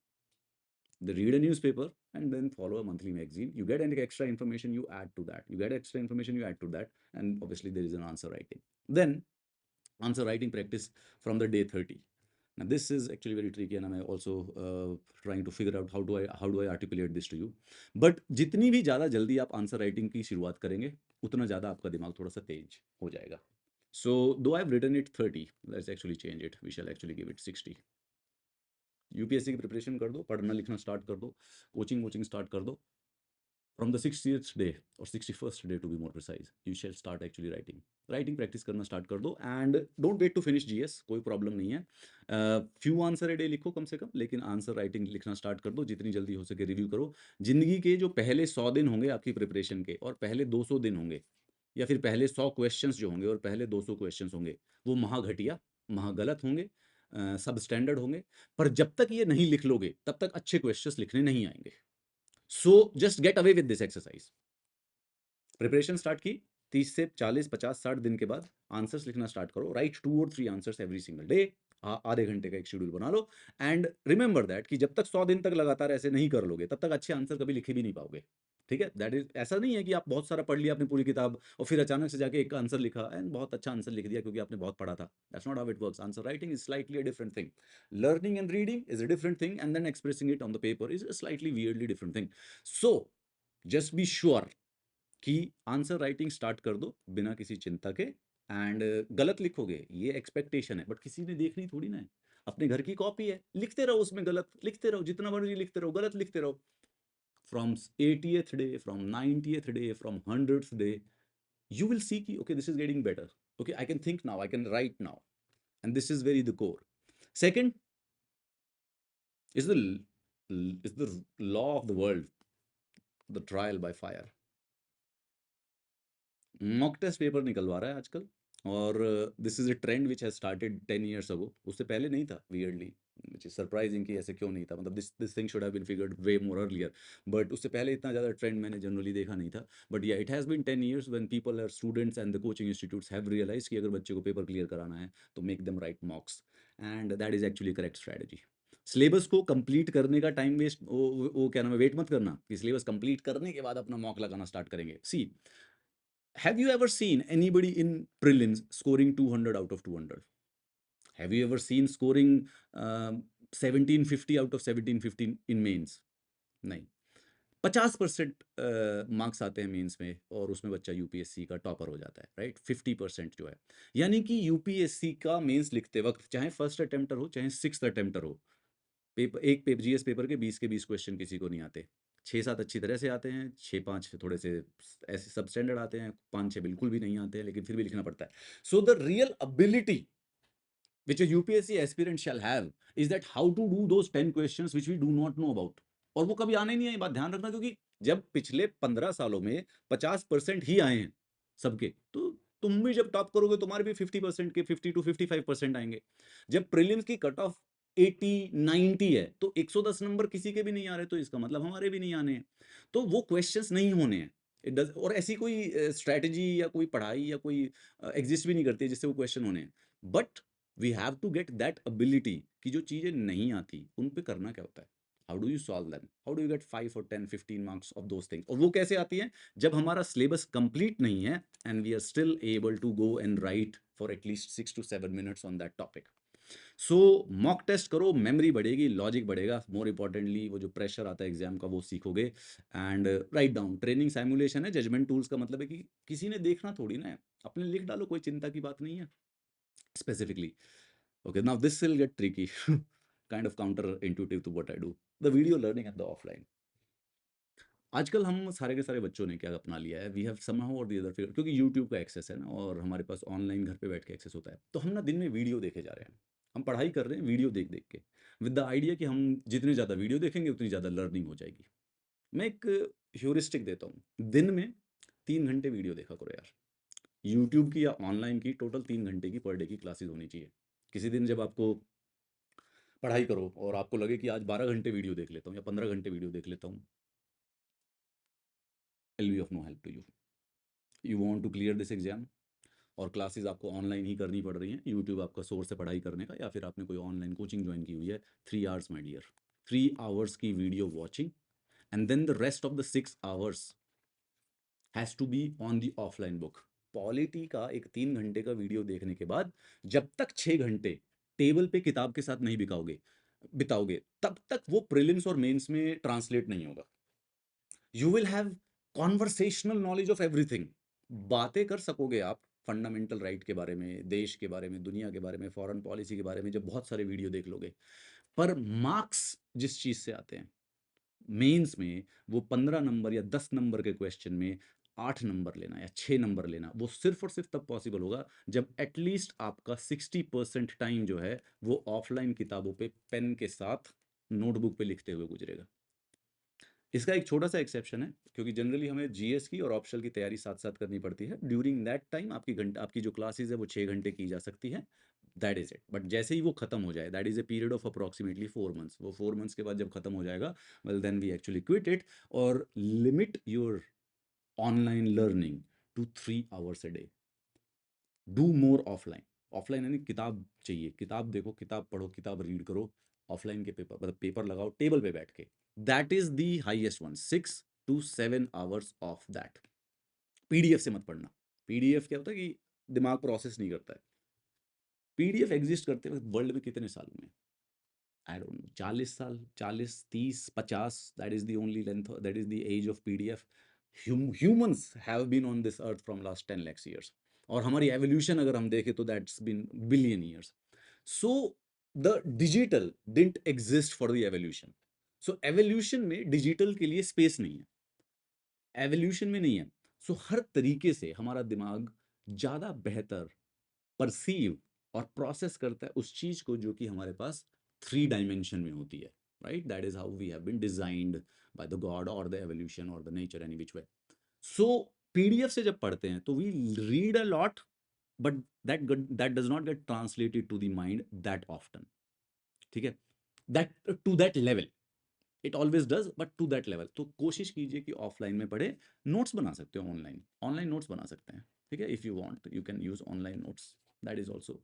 They read a newspaper and then follow a monthly magazine. You get any extra information, you add to that. You get extra information, you add to that. And obviously, there is an answer writing. Then, answer writing practice from the day 30. Now, this is actually very tricky, and I'm also trying to figure out how do I articulate this to you. But जितनी भी ज़्यादा जल्दी आप answer writing की शुरुआत करेंगे, उतना ज़्यादा आपका दिमाग थोड़ा सा तेज हो जाएगा. So, though I've written it 30, let's actually change it. We shall actually give it 60. UPSC की प्रिपरेशन कर दो, पढ़ना लिखना स्टार्ट कर दो, कोचिंग स्टार्ट कर दो। फ्रॉम द 60th डे और 61st day to be more precise, you shall start actually writing practice करना स्टार्ट कर दो, and don't wait to finish GS, कोई प्रॉब्लम नहीं है। फ्यू आंसर ए डे लिखो कम से कम, लेकिन आंसर राइटिंग लिखना स्टार्ट कर दो, जितनी जल्दी हो सके रिव्यू करो। जिंदगी के जो पहले 100 दिन होंगे आपकी प्रिपरेशन के, और पहले 200 दिन होंगे, या फिर पहले 100 क्वेश्चंस जो होंगे और पहले 200 क्वेश्चंस होंगे, वो महा घटिया, महा गलत होंगे, सब स्टैंडर्ड होंगे। पर जब तक ये नहीं लिख लोगे, तब तक अच्छे क्वेश्चंस लिखने नहीं आएंगे। So just get away with this exercise. Preparation start की, 30 से 40, 50, 60 दिन के बाद आंसर्स लिखना स्टार्ट करो। राइट 2 और 3 आंसर्स एवरी सिंगल डे। आधे घंटे का एक शेड्यूल बना लो, एंड रिमेंबर दैट कि जब तक 100 दिन तक लगातार ऐसे नहीं कर लोगे, तब तक अच्छे आंसर कभी लिखे भी नहीं पाओगे। ठीक है, दैट इज, ऐसा नहीं है कि आप बहुत सारा पढ़ लिया आपने पूरी किताब और फिर अचानक से जाके एक आंसर लिखा एंड बहुत अच्छा आंसर लिख दिया क्योंकि आपने बहुत पढ़ा था। That's not how it works. Answer writing is slightly a different thing, learning and reading is a different thing, and then expressing it on the paper is a slightly weirdly different thing. So just be sure कि answer writing start कर दो बिना किसी चिंता के, and गलत लिखोगे ये एक्सपेक्टेशन है, बट किसी ने देखनी थोड़ी ना है। अपने घर की कॉपी है, लिखते रहो उसमें, गलत लिखते रहो, जितना मर्जी लिखते रहो, गलत लिखते रहो। From 80th day, from 90th day, from 100th day, you will see ki, okay, this is getting better. Okay, I can think now, I can write now. And this is very the core. Second is the law of the world, the trial by fire. Mock test paper निकलवा रहा है आजकल, और this is a trend which has started 10 years ago. उससे पहले नहीं था, weirdly, which is surprising कि ऐसे क्यों नहीं था, मतलब this thing should have been figured way more earlier, but उससे पहले इतना ज़्यादा ट्रेंड मैंने जनरली देखा नहीं था। बट या it has been 10 years when people are students and the coaching institutes have realize कि अगर बच्चे को पेपर क्लियर कराना है तो make them write mocks, and that is actually correct strategy. Syllabus को कंप्लीट करने का टाइम वेस्ट, वो क्या नाम है, वेट मत करना कि सिलेबस कंप्लीट करने के बाद अपना मॉक लगाना स्टार्ट करेंगे। सी, have you ever seen anybody in prelims scoring 200 out of 200? Have you ever seen scoring 1750 out of 1750 in mains? नहीं। 50% मार्क्स आते हैं मेंस में और उसमें बच्चा यूपीएससी का टॉपर हो जाता है, राइट? 50% जो है, यानी कि यूपीएससी का मेंस लिखते वक्त चाहे फर्स्ट अटेम्प्टर हो चाहे सिक्स्थ अटेम्प्टर हो, एक पेपर, जीएस पेपर के 20 के 20 क्वेश्चन किसी को नहीं आते। 6-7 अच्छी तरह से आते हैं, 6-5 थोड़े से ऐसे सब स्टैंडर्ड आते हैं, 5-6 बिल्कुल भी नहीं आते हैं, लेकिन फिर भी लिखना पड़ता है। So the real ability which a UPSC aspirant shall have is that how to do those 10 questions which we do not know about। और वो कभी आने नहीं है, ये बात ध्यान रखना, क्योंकि जब पिछले 15 सालों में 50% ही आए हैं सबके, तो तुम भी जब टॉप करोगे तुम्हारे भी 50% के 50 to 55% आएंगे। जब प्रीलिम्स की कट ऑफ 80-90 है तो 110 नंबर किसी के भी नहीं आ रहे, तो इसका मतलब हमारे भी नहीं आने हैं। तो वो क्वेश्चंस नहीं होने हैं। इट डज, और ऐसी कोई स्ट्रैटेजी या कोई पढ़ाई या कोई एग्जिस्ट भी नहीं करती है जिससे वो क्वेश्चन होने हैं। But we have to get that ability कि जो चीज़ें नहीं आती उन पे करना क्या होता है, how do you solve them, how do you get 5 और 10 15 मार्क्स ऑफ दोज थिंग्स। और वो कैसे आती है, जब हमारा सिलेबस कंप्लीट नहीं है and we are still able to go and write for at least 6 to 7 minutes on that topic. So mock test करो, मेमोरी बढ़ेगी, लॉजिक बढ़ेगा, मोर इंपॉर्टेंटली वो जो प्रेशर आता है एग्जाम का वो सीखोगे। And write down, training simulation है, जजमेंट टूल्स का मतलब है कि किसी ने देखना थोड़ी ना है, अपने लिख डालो, कोई चिंता की बात नहीं है specifically। Okay, now this will get tricky, kind of counterintuitive to what I do, the video learning and the offline। आजकल हम सारे के सारे बच्चों ने क्या अपना लिया है, वी हैव समहाउ और द अदर फिगर, क्योंकि यूट्यूब का एक्सेस है ना और हमारे पास ऑनलाइन घर पे बैठ के एक्सेस होता है, तो हम ना दिन में वीडियो देखे जा रहे हैं, हम पढ़ाई कर रहे हैं वीडियो देख देख के, विद द आइडिया कि हम जितनी ज़्यादा वीडियो देखेंगे उतनी ज़्यादा लर्निंग हो जाएगी। मैं एक ह्यूरिस्टिक देता हूँ, दिन में 3 घंटे वीडियो देखा करो यार, यूट्यूब की या ऑनलाइन की टोटल 3 घंटे की पर डे की क्लासेस होनी चाहिए। किसी दिन जब आपको पढ़ाई करो और आपको लगे कि आज 12 घंटे वीडियो देख लेता हूँ या 15 घंटे वीडियो देख लेता हूँ, will be of no help to you. You want to clear this exam और क्लासेस आपको ऑनलाइन ही करनी पड़ रही हैं, यूट्यूब आपका सोर्स है पढ़ाई करने का, या फिर आपने कोई ऑनलाइन कोचिंग ज्वाइन की हुई है, 3 hours माई डियर, 3 hours की video watching, and then the rest of the 6 hours has to be on the offline book. Polity का एक 3 घंटे का वीडियो देखने के बाद जब तक 6 घंटे टेबल पे किताब के साथ नहीं बिताओगे तब तक वो प्रीलिम्स और मेंस में ट्रांसलेट नहीं होगा। You will have conversational knowledge of everything, बातें कर सकोगे आप फंडामेंटल राइट के बारे में, देश के बारे में, दुनिया के बारे में, फॉरेन पॉलिसी के बारे में, जब बहुत सारे वीडियो देख लोगे। पर मार्क्स जिस चीज़ से आते हैं मेंस में, वो 15 नंबर या 10 नंबर के क्वेश्चन में 8 नंबर लेना या 6 नंबर लेना, वो सिर्फ और सिर्फ तब पॉसिबल होगा जब एटलीस्ट आपका 60% टाइम जो है वो ऑफलाइन किताबों पे पेन के साथ नोटबुक पे लिखते हुए गुजरेगा। इसका एक छोटा सा एक्सेप्शन है, क्योंकि जनरली हमें जीएस की और ऑप्शनल की तैयारी साथ साथ करनी पड़ती है। ड्यूरिंग दैट टाइम आपकी जो क्लासेज है वो 6 घंटे की जा सकती है, दैट इज इट। बट जैसे ही वो खत्म हो जाए, that is a period of approximately 4 months, वो 4 months के बाद जब खत्म हो जाएगा, well then we actually quit it or limit your online learning to 3 hours a day. Do more offline. Offline यानी किताब चाहिए, किताब देखो, किताब पढ़ो, किताब रीड करो। ऑफलाइन के पेपर, मतलब पेपर लगाओ टेबल पे बैठ के, that is the highest one. 6 to 7 hours of that. PDF से मत पढ़ना। पीडीएफ क्या होता है कि दिमाग प्रोसेस नहीं करता है। पीडीएफ एग्जिस्ट करते वक्त वर्ल्ड में कितने साल हुए? आई डोंट नो, 40 साल, 40, 30, 50, that is the only length, that is the age of PDF. Humans have been on this earth from last 10 lakhs years, और हमारी एवोल्यूशन अगर हम देखें तो that's been billion years. So the digital didn't exist for the evolution. So evolution में digital के लिए space नहीं है, एवोल्यूशन में नहीं है। सो हर तरीके से हमारा दिमाग ज़्यादा बेहतर परसीव और प्रोसेस करता है उस चीज़ को जो कि हमारे पास 3 डायमेंशन में होती है, right? That is how we have been designed by the God or the evolution or the nature, any which way. So PDF से जब पढ़ते हैं तो we read a lot, but that does not get translated to the mind that often, ठीक है? That to that level it always does, but to that level. तो कोशिश कीजिए कि ऑफलाइन में पढ़े। नोट्स बना सकते हो, ऑनलाइन ऑनलाइन नोट्स बना सकते हैं, ठीक है? If you want you can use online notes, that is also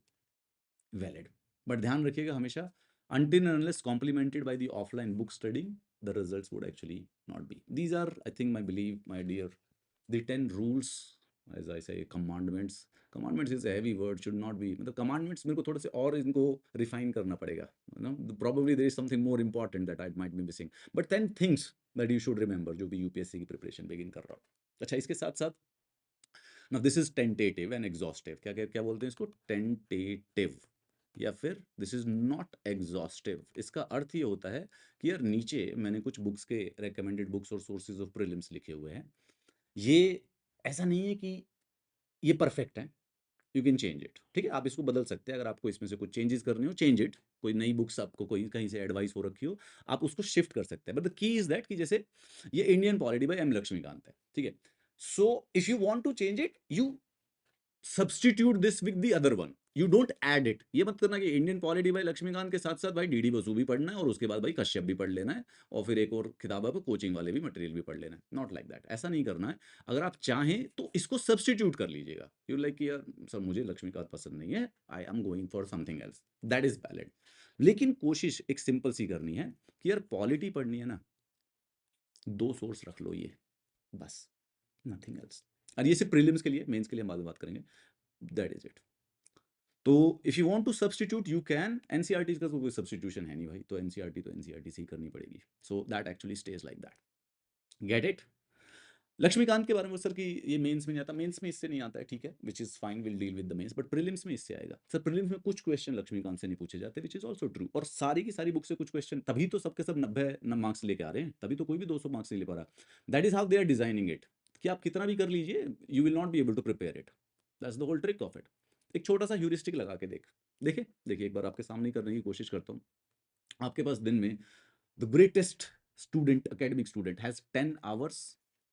valid. But ध्यान रखिएगा हमेशा, until and unless complemented by the offline book studying, the results would actually not be. These are, I think, my belief, my dear, the 10 rules, as I say, commandments. Commandments is a heavy word, should not be, मतलब commandments मेरे को थोड़े से और इनको refine करना पड़ेगा, you know? Probably there is something more important that I might be missing, but 10 things that you should remember जो भी यूपीएससी की प्रिपरेशन बिगिन कर रहा हो। अच्छा, इसके साथ साथ now this is tentative and exhaustive, क्या क्या क्या बोलते हैं इसको? टेंटेटिव, या फिर दिस इज नॉट एग्जॉस्टिव। इसका अर्थ ये होता है कि यार नीचे मैंने कुछ बुक्स के रेकमेंडेड बुक्स और सोर्सेज ऑफ प्रीलिम्स लिखे हुए हैं, ये ऐसा नहीं है कि ये परफेक्ट है, यू कैन चेंज इट, ठीक है? आप इसको बदल सकते हैं, अगर आपको इसमें से कुछ चेंजेस करने हो, चेंज इट। कोई नई बुक्स आपको कोई कहीं से एडवाइस हो रखी हो, आप उसको शिफ्ट कर सकते हैं, but the key is that कि जैसे ये Indian polity by M Laxmikanth है, ठीक है? So if you want to change it, you substitute this with the other one, you don't add it. ये मत करना कि इंडियन पॉलिटी भाई लक्ष्मीकांत के साथ साथ भाई डीडी बसु भी पढ़ना है और उसके बाद भाई कश्यप भी पढ़ लेना है और फिर एक और किताब है कोचिंग वाले भी मटेरियल भी पढ़ लेना है। नॉट लाइक दैट, ऐसा नहीं करना है। अगर आप चाहें तो इसको सब्सटीट्यूट कर लीजिएगा। यू लाइक यार सर मुझे लक्ष्मीकांत पसंद नहीं है, I am going for something else, that is valid. लेकिन कोशिश एक सिंपल सी करनी है कि यार पॉलिटी पढ़नी है ना, 2 सोर्स रख लो, ये बस, नथिंग एल्स। और ये सिर्फ प्रीलिम्स के लिए, मेंस के लिए हम बाद में बात करेंगे। That is it. तो if you want to substitute you can. NCERT का तो कोई सब्स्टिट्यूशन है नहीं भाई, तो एनसीईआरटी से ही करनी पड़ेगी। So that actually stage like that, get it? Laxmikanth के बारे में सर कि ये मेंस में नहीं आता, मेंस में इससे नहीं आता है, ठीक है, which is fine, will deal with the mains, but prelims में इससे आएगा। सर प्रीलिम्स में कुछ क्वेश्चन लक्ष्मीकांत से नहीं पूछे जाते, विच इज़ ऑल्सो ट्रू, और सारी की सारी बुक से कुछ क्वेश्चन, तभी तो सबके सब 90 मार्क्स लेके आ रहे हैं, तभी तो कोई भी 200 मार्क्स नहीं ले पा रहा। That is how they are designing it, कि आप कितना भी कर लीजिए, you will not be able to prepare it. That's the whole trick of it. एक छोटा सा ह्यूरिस्टिक लगा के देखिए देखिए एक बार आपके सामने करने की कोशिश करता हूँ। आपके पास दिन में the greatest student, academic student has 10 hours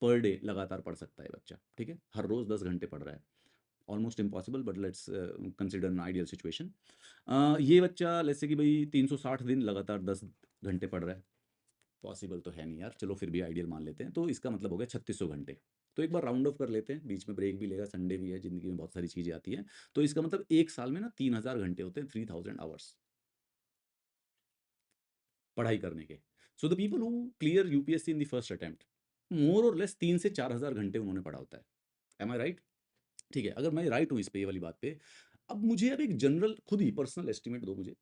per day लगातार पढ़ सकता है बच्चा, ठीक है? हर रोज 10 घंटे पढ़ रहा है। Almost impossible, but let's consider an ideal situation. ये बच्चा लेट्स से कि भाई 360 दिन लगातार 10 घंटे पढ़ रहा है। पॉसिबल तो है नहीं यार, चलो फिर भी आइडियल मान लेते हैं, तो इसका मतलब हो गया 3600 घंटे। तो एक बार राउंड ऑफ कर लेते हैं, बीच में ब्रेक भी लेगा, संडे भी है, जिंदगी में बहुत सारी चीज़ें आती हैं। तो इसका मतलब एक साल में ना 3000 घंटे होते हैं, 3000 आवर्स पढ़ाई करने के। So the people who clear UPSC in the first attempt, more or less 3 से 4000 घंटे उन्होंने पढ़ा होता है। एम आई राइट? ठीक है, अगर मैं राइट हूँ इस पे, ये वाली बात पे, अब मुझे अब एक जनरल खुद ही पर्सनल एस्टिमेट दो मुझे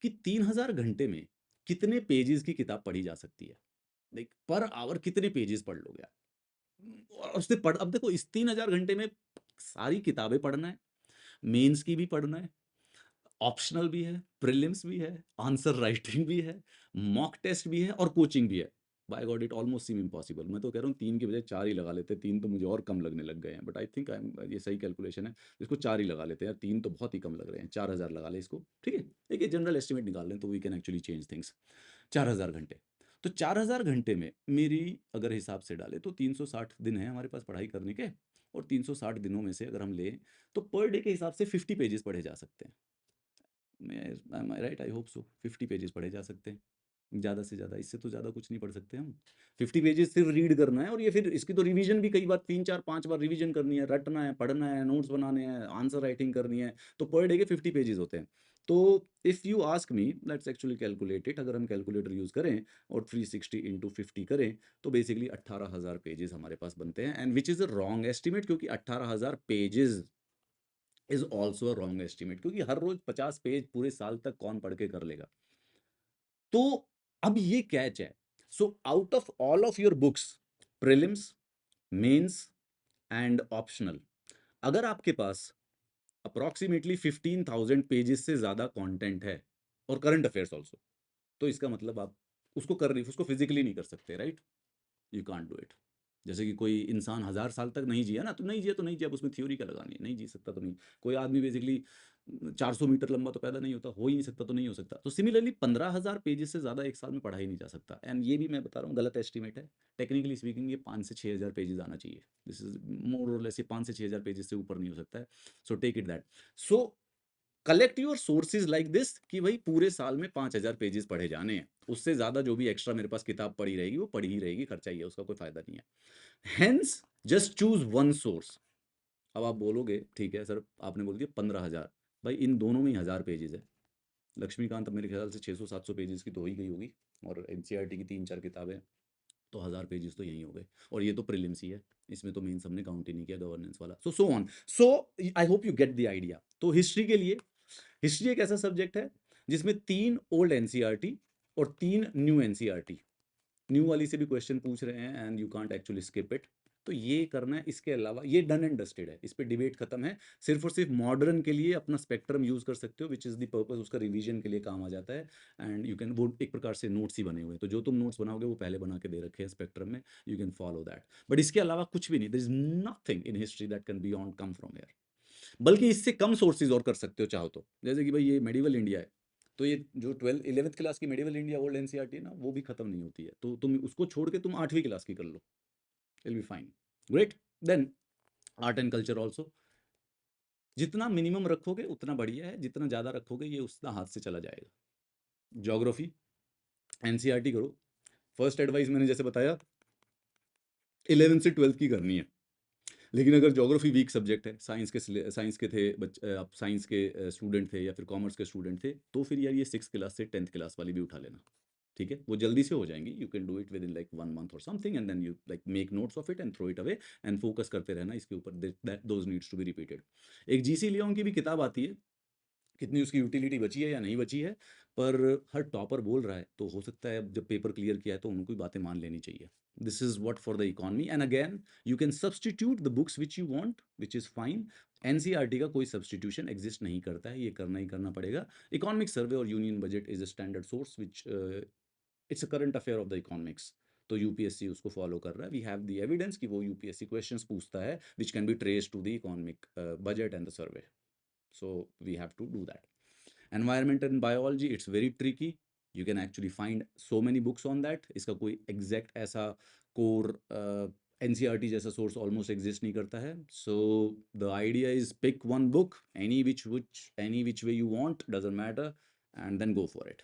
कि 3000 घंटे में कितने पेजेस की किताब पढ़ी जा सकती है? लाइक पर आवर कितने पेजेस पढ़ लोगे आप? और उससे पढ़, अब देखो इस 3000 घंटे में सारी किताबें पढ़ना है, मेंस की भी पढ़ना है, ऑप्शनल भी है, प्रीलिम्स भी है, आंसर राइटिंग भी है, मॉक टेस्ट भी है और कोचिंग भी है। By god it almost seem impossible. मैं तो कह रहा हूँ 3 की बजाय 4 ही लगा लेते, 3 तो मुझे और कम लगने लग गए हैं, but I think I am, ये सही कैलकुलेशन है, इसको 4 ही लगा लेते हैं यार, 3 तो बहुत ही कम लग रहे हैं, 4000 लगा ले इसको, ठीक है? एक ये जनरल एस्टिमेट निकाल लें तो we can actually change things. 4000 घंटे, तो 4000 घंटे में मेरी अगर हिसाब से डालें तो 360 दिन है हमारे पास पढ़ाई करने के, और 360 दिनों में से अगर हम लें तो पर डे के हिसाब से 50 पेजेस पढ़े जा सकते हैं। मैं right? I hope so 50 pages पढ़े जा सकते हैं, ज़्यादा से ज़्यादा, इससे तो ज़्यादा कुछ नहीं पढ़ सकते हम। 50 पेजेस सिर्फ रीड करना है, और ये फिर इसकी तो रिवीजन भी कई बार 3 4 5 बार रिवीजन करनी है, रटना है, पढ़ना है, नोट्स बनाने हैं, आंसर राइटिंग करनी है, तो पर डे के 50 पेजेस होते हैं। तो if you ask me, let's actually calculate it. अगर हम कैलकुलेटर यूज़ करें और 360 इंटू 50 करें, तो बेसिकली 18,000 पेजेस हमारे पास बनते हैं, and which is a wrong estimate, क्योंकि 18,000 pages is also a wrong estimate, क्योंकि हर रोज 50 पेज पूरे साल तक कौन पढ़ के कर लेगा। तो अब ये कैच है। So out of all of your books, prelims, mains and optional, अगर आपके पास अप्रॉक्सीमेटली 15,000 पेजेस से ज्यादा कंटेंट है, और करंट अफेयर्स ऑल्सो, तो इसका मतलब आप उसको फिजिकली नहीं कर सकते, right? You can't do it. जैसे कि कोई इंसान 1000 साल तक नहीं जिया ना, तो नहीं जिया तो नहीं जिया, अब उसमें थ्योरी क्या लगानी है, नहीं जी सकता तो नहीं। कोई आदमी बेसिकली 400 मीटर लंबा तो पैदा नहीं होता, हो ही नहीं सकता तो नहीं हो सकता। तो सिमिलरली 15,000 पेजेस से ज़्यादा एक साल में पढ़ा ही नहीं जा सकता, एंड ये भी मैं बता रहा हूँ गलत एस्टिमेट है। टेक्निकली स्पीकिंग ये 5 से 6 हज़ार पेजेस आना चाहिए। This is more or less, ये 5 से 6 हज़ार पेजेस से ऊपर नहीं हो सकता है। So take it that. So collect your sources like this, कि भाई पूरे साल में 5,000 पेजेस पढ़े जाने हैं, उससे ज्यादा जो भी एक्स्ट्रा मेरे पास किताब पड़ी रहेगी वो पढ़ी ही रहेगी, खर्चा ही है, उसका कोई फायदा नहीं है। Hence just choose one source. अब आप बोलोगे ठीक है सर, आपने बोल दिया 15,000, भाई इन दोनों में ही 1000 पेजेस है। लक्ष्मीकांत अब मेरे ख्याल से 600-700 पेजेस की तो हो ही गई होगी, और एनसीईआरटी की 3-4 किताबें, तो 1000 पेजेस तो यही हो गए। और ये तो प्रीलिम्स ही है, इसमें तो मेंस हमने काउंट ही नहीं किया, गवर्नेंस वाला। So on. So I hope you get the idea. तो हिस्ट्री के लिए, हिस्ट्री एक ऐसा सब्जेक्ट है जिसमें 3 ओल्ड एनसीईआरटी और 3 न्यू एनसीईआरटी, न्यू वाली से भी क्वेश्चन पूछ रहे हैं, and you can't actually skip it. तो ये करना है, इसके अलावा ये डन एंड डस्टेड है, इस पे डिबेट खत्म है। सिर्फ और सिर्फ मॉडर्न के लिए अपना स्पेक्ट्रम यूज कर सकते हो, विच इज द पर्पस, उसका रिवीजन के लिए काम आ जाता है। एंड यू कैन, वो एक प्रकार से नोट्स ही बने हुए हैं, तो जो तुम नोट्स बनाओगे वो पहले बना के दे रखे हैं स्पेक्ट्रम में, you can follow that. But इसके अलावा कुछ भी नहीं, there is nothing in history that can beyond come from here. बल्कि इससे कम सोर्सेज और कर सकते हो चाहो तो, जैसे कि भाई ये मेडिवल इंडिया है, तो ये जो 11th क्लास की मेडिवल इंडिया ओल्ड एनसीईआरटी है ना, वो भी खत्म नहीं होती है, तो तुम उसको छोड़ के तुम 8वीं क्लास की कर लो, will be fine. Great. Then art and culture also, जितना मिनिमम रखोगे उतना बढ़िया है, जितना ज़्यादा रखोगे ये उतना हाथ से चला जाएगा। ज्योग्राफी एनसीईआरटी करो। फर्स्ट एडवाइस मैंने जैसे बताया, 11th से 12th की करनी है। लेकिन अगर ज्योग्राफी वीक सब्जेक्ट है, साइंस के थे आप साइंस के स्टूडेंट थे या फिर कॉमर्स के स्टूडेंट थे, तो फिर यार ये 6th क्लास से 10th क्लास वाली भी उठा लेना। ठीक है, वो जल्दी से हो जाएंगी, you can do it within like 1 month or something, and then you like make notes of it and throw it away, and focus करते रहना इसके ऊपर, those needs to be repeated. एक जीसी लियोन की भी किताब आती है, कितनी उसकी यूटिलिटी बची है या नहीं बची है, पर हर टॉपर बोल रहा है, तो हो सकता है अब जब पेपर क्लियर किया है तो उनको बातें मान लेनी चाहिए। This is what for the economy, and again you can substitute the books which you want, which is fine. NCERT का कोई सब्सटीट्यूशन एग्जिस्ट नहीं करता है, ये करना ही करना पड़ेगा। इकोनॉमिक सर्वे और union budget is a standard source which it's a current affair of the economics, तो यूपीएससी उसको फॉलो कर रहा है। वी हैव द एविडेंस कि वो यूपीएससी क्वेश्चंस पूछता है which can be trace to the economic budget and the survey, so we have to do that. Environment and biology, it's very tricky. You can actually find so many books on that. इसका कोई exact ऐसा core NCERT जैसा source almost exist नहीं करता है। So the idea is pick one book, any which way you want, doesn't matter, and then go for it.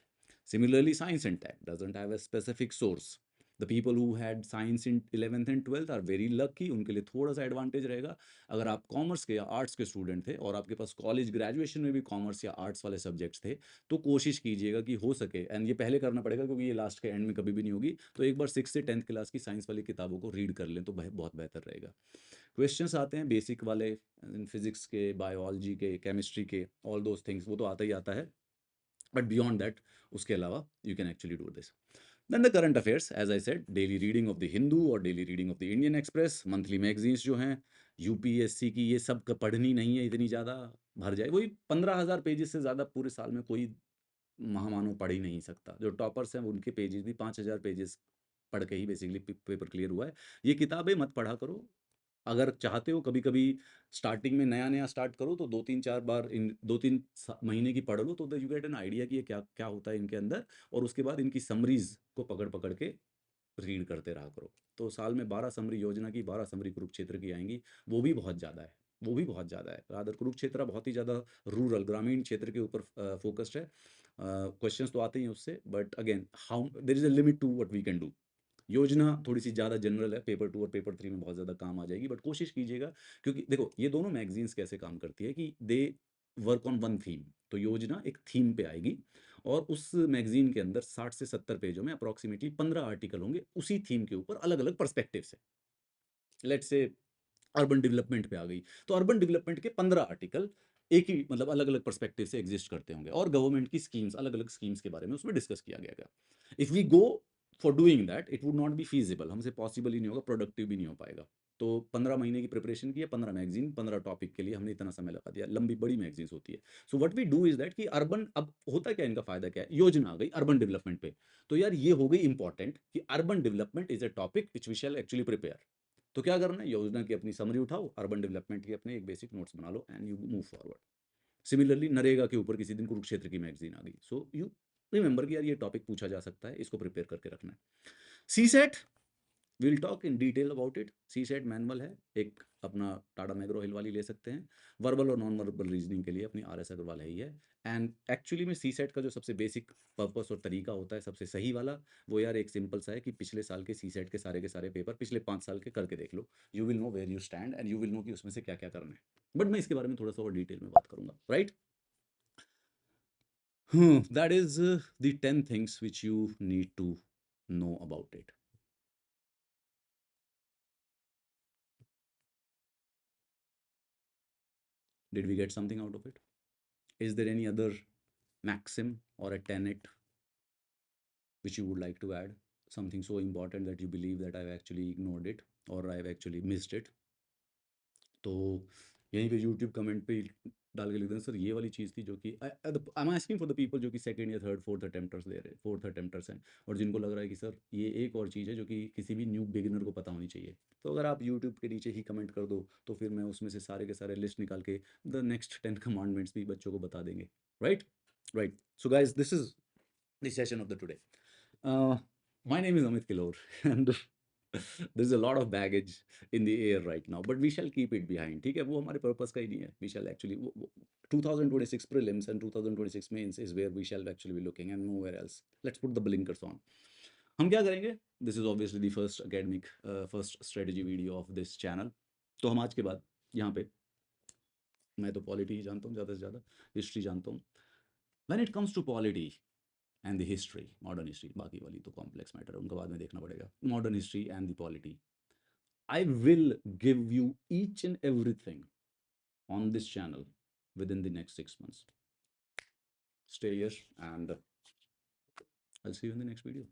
Similarly, science and tech doesn't have a specific source. The people who had science in 11th and 12th are very lucky, उनके लिए थोड़ा सा advantage रहेगा। अगर आप commerce के या arts के स्टूडेंट थे और आपके पास कॉलेज ग्रेजुएशन में भी कॉमर्स या आर्ट्स वाले सब्जेक्ट्स थे, तो कोशिश कीजिएगा कि हो सके, एंड ये पहले करना पड़ेगा क्योंकि ये लास्ट के एंड में कभी भी नहीं होगी, तो एक बार 6 से 10th क्लास की साइंस वाली किताबों को रीड कर लें तो बहुत बेहतर रहेगा। क्वेश्चंस आते हैं बेसिक वाले, फिजिक्स के, बायोलॉजी के, केमिस्ट्री के, ऑल दोज थिंग्स, वो तो आता ही आता है, बट बियॉन्ड दैट, उसके अलावा you can actually do this. Then the current affairs, as I said, daily reading of the Hindu or daily reading of the Indian Express, monthly magazines जो हैं, UPSC की ये सब पढ़नी नहीं है इतनी ज़्यादा, भर जाए वही 15,000 पेजेस से ज़्यादा पूरे साल में कोई महामानव पढ़ ही नहीं सकता। जो टॉपर्स हैं उनके पेजेस भी 5,000 पेजेस पढ़ के ही बेसिकली पेपर क्लियर हुआ है। ये किताबें मत पढ़ा करो। अगर चाहते हो कभी कभी स्टार्टिंग में नया नया स्टार्ट करो, तो 2-3 4 बार इन 2-3 महीने की पढ़ लो, तो यू गेट एन आइडिया कि ये क्या क्या होता है इनके अंदर, और उसके बाद इनकी समरीज को पकड़ पकड़ के रीड करते रहा करो। तो साल में 12 समरी योजना की, 12 समरी कुरुक्षेत्र की आएंगी, वो भी बहुत ज़्यादा है, वो भी बहुत ज़्यादा है। रादर कुरुक्षेत्र बहुत ही ज़्यादा रूरल ग्रामीण क्षेत्र के ऊपर फोकस्ड है। क्वेश्चंस तो आते ही हैं उससे, but again how there is a limit to what we can do. Yojana थोड़ी सी ज़्यादा जनरल है, पेपर 2 और पेपर 3 में बहुत ज़्यादा काम आ जाएगी, बट कोशिश कीजिएगा, क्योंकि देखो ये दोनों मैगजीन्स कैसे काम करती है कि they work on one theme. तो योजना एक थीम पे आएगी और उस मैगज़ीन के अंदर 60 से 70 पेजों में अप्रॉक्सिमेटली 15 आर्टिकल होंगे उसी थीम के ऊपर अलग-अलग पर्सपेक्टिव से। लेट्स से अर्बन डेवलपमेंट पे आ गई, तो अर्बन डेवलपमेंट के 15 आर्टिकल एक ही मतलब अलग-अलग पर्सपेक्टिव से एग्ज़िस्ट करते होंगे और गवर्नमेंट की स्कीम्स, अलग-अलग स्कीम्स के बारे में उसमें डिस्कस किया गया होगा। If we go for doing that, it would not be feasible, हमसे पॉसिबल ही नहीं होगा, प्रोडक्टिव भी नहीं हो पाएगा। तो 15 महीने की प्रिपरेशन की है, 15 मैगज़ीन, 15 टॉपिक के लिए हमने इतना समय लगा दिया, लंबी बड़ी मैगज़ीन्स होती है। So what we do is that कि अर्बन, अब होता क्या है, इनका फ़ायदा क्या है? योजना आ गई अर्बन डेवलपमेंट पे, तो यार ये हो गई इम्पोर्टेंट कि urban development is a topic which we shall actually prepare. तो क्या करना है, योजना की अपनी समरी उठाओ, अर्बन डेवलपमेंट के अपने एक बेसिक नोट्स बना लो and you move forward. Similarly NREGA के ऊपर किसी दिन कुरुक्षेत्र की मैगजीन आ गई, सो यू रिमेंबर कि यार ये टॉपिक पूछा जा सकता है, इसको प्रिपेयर करके रखना है। CSAT, will talk in detail about it. CSAT manual है एक, अपना टाटा मैग्रो हिल वाली ले सकते हैं। वर्बल और नॉन वर्बल रीजनिंग के लिए अपनी आर एस अग्रवाल है ही है। एंड एक्चुअली में सी सेट का जो सबसे बेसिक पर्पस और तरीका होता है, सबसे सही वाला, वो यार एक सिंपल सा है कि पिछले साल के सी सेट के सारे पेपर पिछले 5 साल के करके देख लो। You will know where you stand and you will know कि उसमें से क्या क्या करना है। बट मैं इसके बारे में थोड़ा सा और डिटेल में बात करूंगा, right? That is the 10 things which you need to know about it. Did we get something out of it? Is there any other maxim or a tenet which you would like to add? Something so important that you believe that I've actually ignored it or I've actually missed it? तो यहीं पे YouTube comment पे डाल के लिख देना, sir ये वाली चीज़ थी जो कि I am asking for the people जो कि सेकंड या थर्ड फोर्थ अटेम्प्टर्स दे रहे, फोर्थ अटेम्प्टर्स हैं, और जिनको लग रहा है कि सर ये एक और चीज़ है जो कि किसी भी न्यू बिगिनर को पता होनी चाहिए। तो अगर आप यूट्यूब के नीचे ही कमेंट कर दो तो फिर मैं उसमें से सारे के सारे लिस्ट निकाल के द नेक्स्ट 10 कमांडमेंट्स भी बच्चों को बता देंगे, right? Right, so guys this is the session of the today. My name is Amit Kilor, and there's a lot of baggage in the air right now, but we shall keep it behind. ठीक है, वो हमारे purpose का ही नहीं है। We shall actually 2026 prelims and 2026 mains is where we shall actually be looking and nowhere else. Let's put the blinkers on. हम क्या करेंगे? This is obviously the first academic, first strategy video of this channel. तो हम आज के बाद यहाँ पे, मैं तो पॉलिटी ही जानता हूँ ज़्यादा से ज़्यादा, हिस्ट्री जानता हूँ। When it comes to polity and the history, modern history, बाकी वाली तो complex matter है, उनका बाद में देखना पड़ेगा। Modern history and the polity, I will give you each and everything on this channel within the next 6 months. Stay here and I'll see you in the next video.